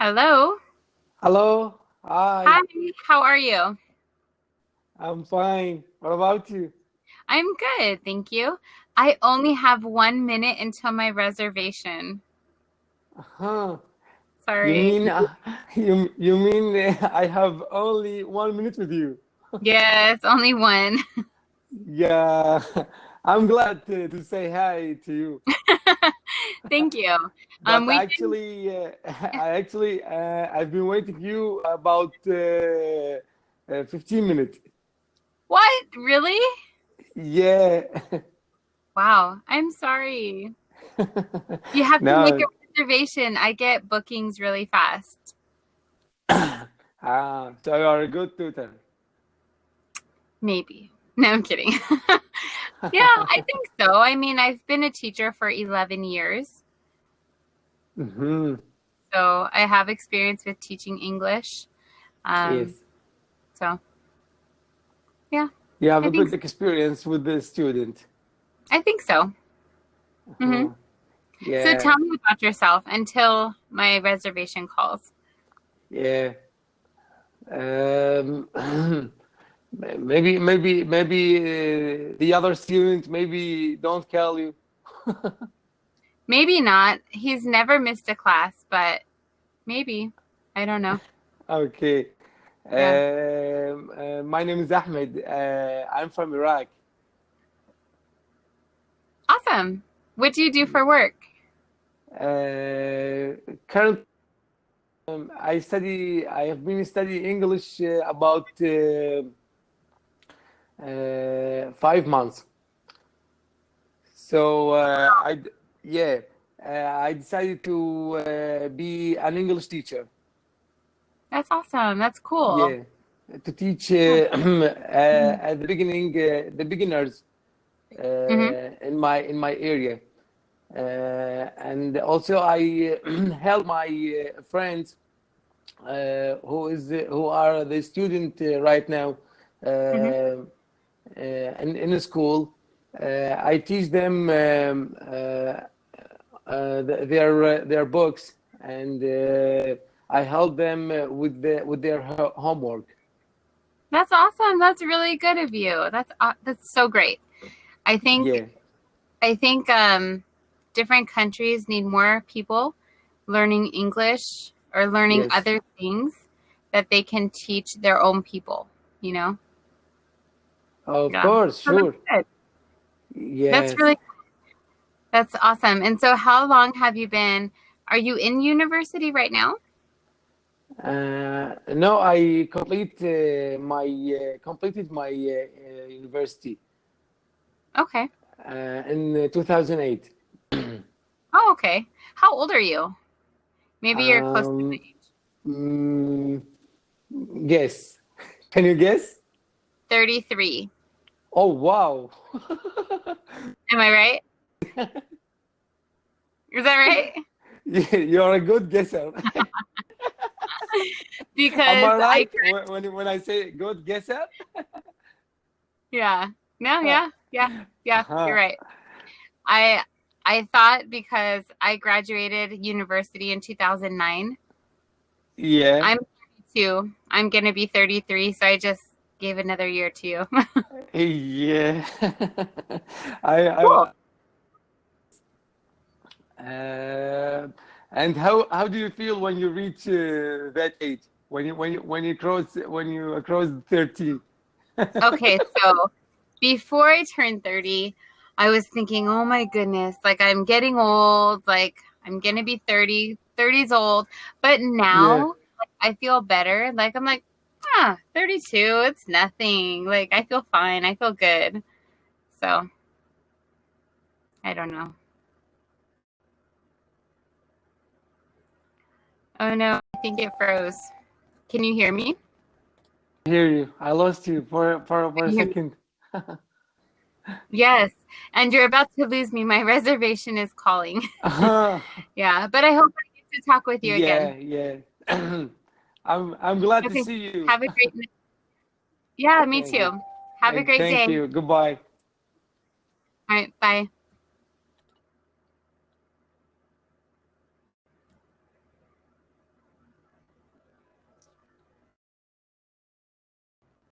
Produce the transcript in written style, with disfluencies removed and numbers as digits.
Hello. Hello. Hi. Hi, how are you? I'm fine. What about you? I'm good, thank you. I only have 1 minute until my reservation. Huh. You Sorry. mean you mean I have only 1 minute with you? Yes, only one. Yeah. I'm glad to say hi to you. Thank you. But We can, actually, I've been waiting you about 15 minutes. what? Really? Yeah. Wow, I'm sorry. You have to make a No. reservation. I get bookings really fast. So you are a good tutor. Maybe. No, I'm kidding. Yeah, I think so. I mean, I've been a teacher for 11 years, Hmm. so I have experience with teaching English. Um, Yes. so yeah, You have I a think good experience with the student. I think so. Hmm. Uh-huh. So Yeah, tell me about yourself until my reservation calls. yeah. Um, maybe the other student maybe don't call you. Maybe not. He's never missed a class, but maybe. I don't know. Okay. Yeah. My name is Ahmed. I'm from Iraq. Awesome. What do you do for work? Currently, I have been studying English about 5 months. So yeah, I decided to be an English teacher. That's awesome. That's cool. Yeah, to teach at the beginning the beginners Mm-hmm. in my area, and also I help my friends who are the student right now Mm-hmm. in a school. I teach them their books, and I help them with their homework. That's awesome. That's really good of you. That's so great. I think Yeah. I think different countries need more people learning English or learning Yes. other things that they can teach their own people, you know? Of Yeah. course. So that's Sure. good. That's Yes. really that's awesome. And so how long have you been are you in university right now? No, I completed my university Okay. in 2008. Oh, okay. How old are you? Maybe you're close to my Um, age. mm, Guess. Can you guess? 33. Oh, wow. Am I right? Is that right? You're a good guesser. Am Because I I right when I say good guesser? yeah. No, yeah, you're Uh-huh. right. I I thought because I graduated university in 2009. Yeah. I'm 32. I'm going to be 33, so I just gave another year to you. Yeah. I, Cool. I uh, and how do you feel when you reach that age? When you cross 30? Okay, so before I turned 30, I was thinking, "Oh my goodness, like I'm getting old, like I'm going to be 30. 30's old." But Yeah. now like, I feel better. Like I'm like, 32, it's nothing. Like I feel fine. I feel good. So, I don't know. Oh no, I think it froze. Can you hear me? I hear you. I lost you for a Can you hear me? second. Yes. And you're about to lose me. My reservation is calling. Uh-huh. Yeah, but I hope I get to talk with you Yeah, again. yeah. I'm glad to Okay. see you. Have a great night. Yeah, me Thank you. too. Have a great Thank day. you. Goodbye. All right, bye.